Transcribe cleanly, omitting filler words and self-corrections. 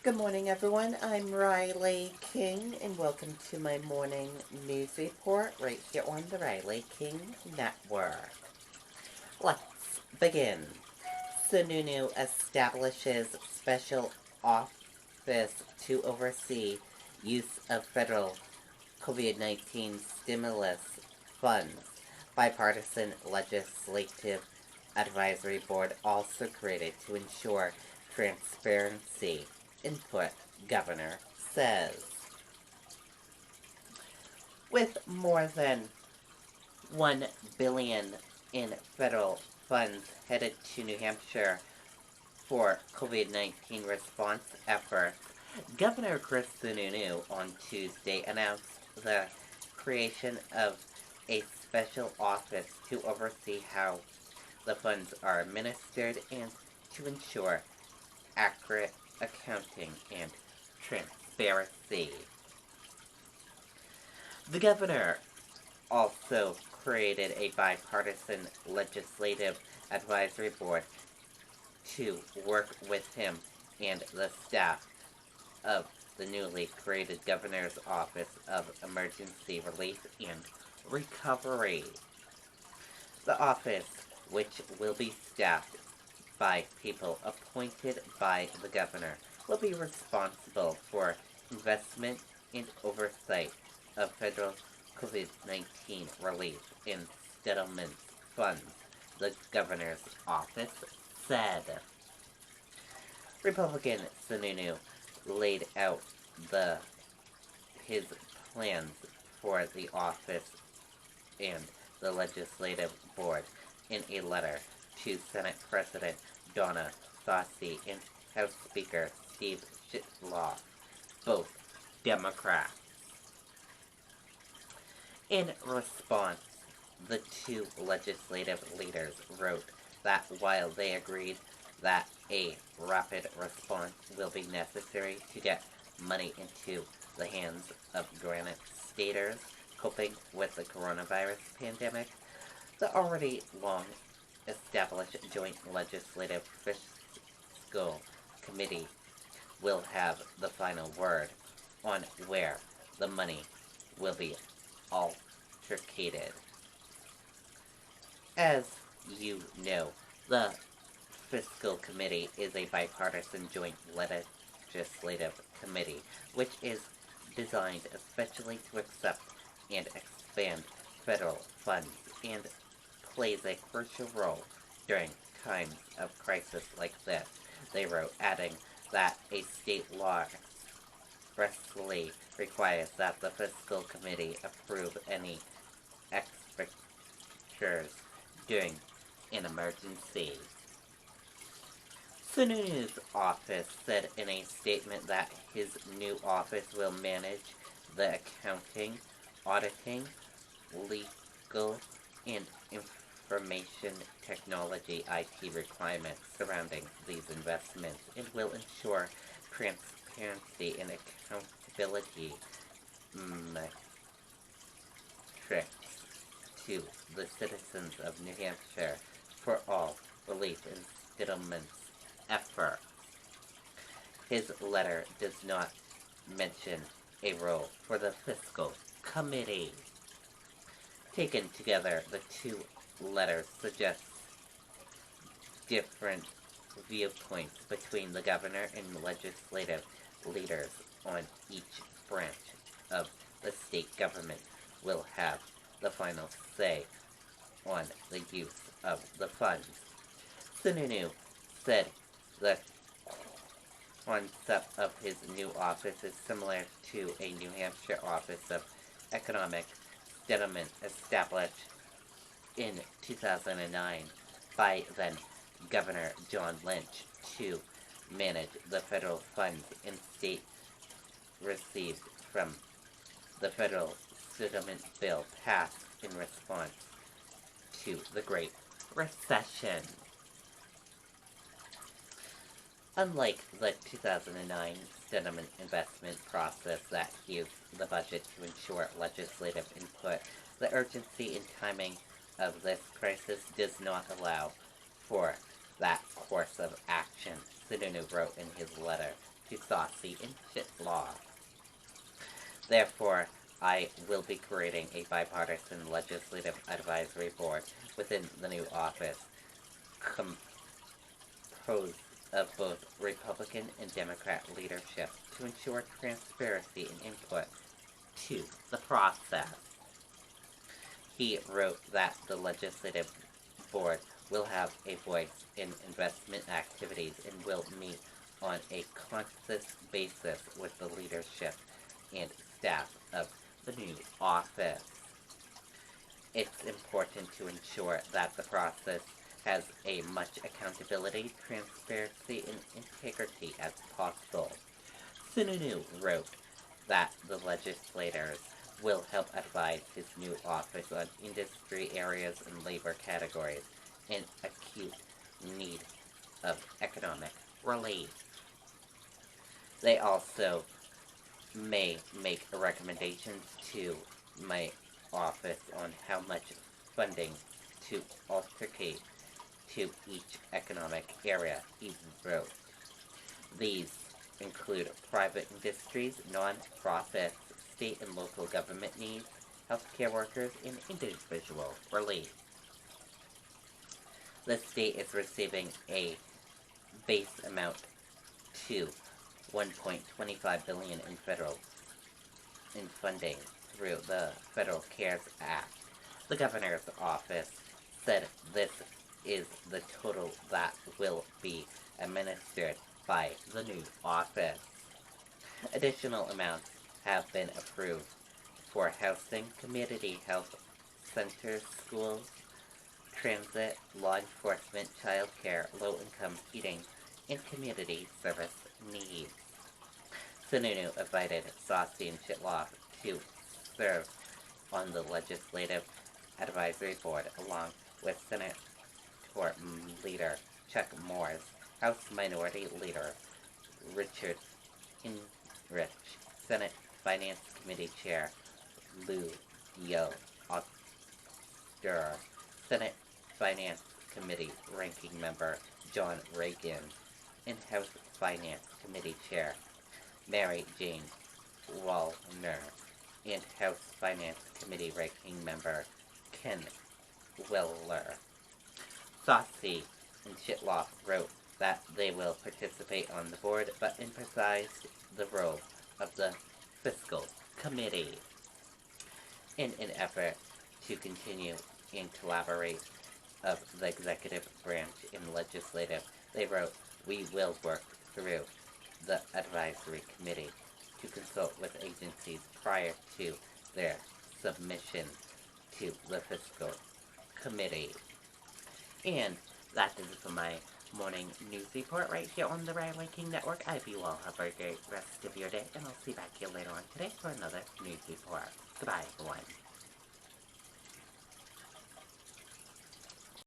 Good morning, everyone. I'm Riley King, and welcome to my morning news report right here on the Riley King Network. Let's begin. Sununu establishes special office to oversee use of federal COVID-19 stimulus funds. Bipartisan legislative advisory board also created to ensure transparency. Input, governor says. With more than 1 billion in federal funds headed to New Hampshire for COVID-19 response efforts, Governor Chris Sununu on Tuesday announced the creation of a special office to oversee how the funds are administered and to ensure accurate accounting and transparency. The governor also created a bipartisan legislative advisory board to work with him and the staff of the newly created Governor's Office of Emergency Relief and Recovery. The office, which will be staffed by people appointed by the governor, will be responsible for investment and oversight of federal COVID-19 relief and settlement funds, the governor's office said. Republican Sununu laid out his plans for the office and the legislative board in a letter to Senate President Donna Sossi and House Speaker Steve Schlitzoff, both Democrats. In response, the two legislative leaders wrote that while they agreed that a rapid response will be necessary to get money into the hands of Granite Staters coping with the coronavirus pandemic, the already long established Joint Legislative Fiscal Committee will have the final word on where the money will be allocated. As you know, the Fiscal Committee is a bipartisan joint legislative committee which is designed especially to accept and expand federal funds and plays a crucial role during times of crisis like this, they wrote, adding that a state law expressly requires that the Fiscal Committee approve any expenditures during an emergency. Sununu's office said in a statement that his new office will manage the accounting, auditing, legal, and information technology IT requirements surrounding these investments and will ensure transparency and accountability metrics to the citizens of New Hampshire for all relief and settlements efforts. His letter does not mention a role for the Fiscal Committee. Taken together, the two letters suggest different viewpoints between the governor and legislative leaders on each branch of the state government will have the final say on the use of the funds. Sununu said the concept of his new office is similar to a New Hampshire Office of Economic Settlement established in 2009 by then Governor John Lynch to manage the federal funds and state received from the federal settlement bill passed in response to the Great Recession. Unlike the 2009 settlement investment process that used the budget to ensure legislative input, the urgency and timing of this crisis does not allow for that course of action, Sununu wrote in his letter to Saucy and Shitlaw. Therefore, I will be creating a bipartisan legislative advisory board within the new office, composed of both Republican and Democrat leadership to ensure transparency and input to the process. He wrote that the legislative board will have a voice in investment activities and will meet on a constant basis with the leadership and staff of the new office. It's important to ensure that the process has as much accountability, transparency, and integrity as possible. Sununu wrote that the legislators will help advise his new office on industry areas and labor categories in acute need of economic relief. They also may make recommendations to my office on how much funding to allocate to each economic area, he wrote. These include private industries, non-profits, state and local government needs, healthcare workers, and individual relief. The state is receiving a base amount to $1.25 billion in funding through the Federal CARES Act. The governor's office said this is the total that will be administered by the new office. Additional amounts have been approved for housing, community health centers, schools, transit, law enforcement, childcare, low-income heating, and community service needs. Sununu invited Saucy and Shitlaw to serve on the Legislative Advisory Board along with Senate Leader Chuck Morris, House Minority Leader Richard Enrich, Senate Finance Committee Chair Lou Yo Oster, Senate Finance Committee Ranking Member John Reagan, and House Finance Committee Chair Mary Jane Wallner, and House Finance Committee Ranking Member Ken Willer. Saucy and Shitlaw wrote that they will participate on the board, but emphasized the role of the Fiscal Committee. In an effort to continue and collaborate of the executive branch and legislative, they wrote, "We will work through the advisory committee to consult with agencies prior to their submission to the Fiscal Committee." And that is it for my morning news report right here on the Right King Network. I hope you all have a great rest of your day, and I'll see you back here later on today for another news report. Goodbye, everyone.